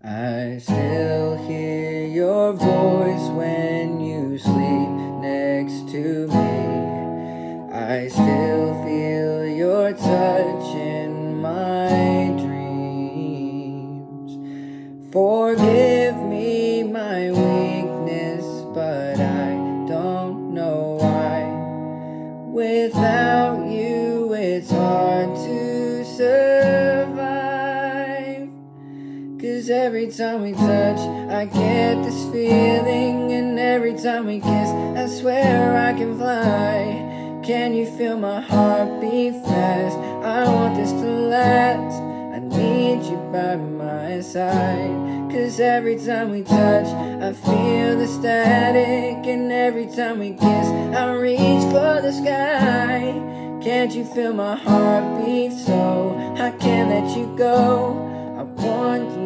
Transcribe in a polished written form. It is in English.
I still hear your voice when you sleep next to me. I still feel your touch in my dreams. Forgive me my weakness, but I don't know why. Without you, it's hard to survive. 'Cause every time we touch, I get this feeling. And every time we kiss, I swear I can fly. Can you feel my heart beat fast? I want this to last. I need you by my side. 'Cause every time we touch, I feel the static. And every time we kiss, I reach for the sky. Can't you feel my heart beat so I can't let you go? I want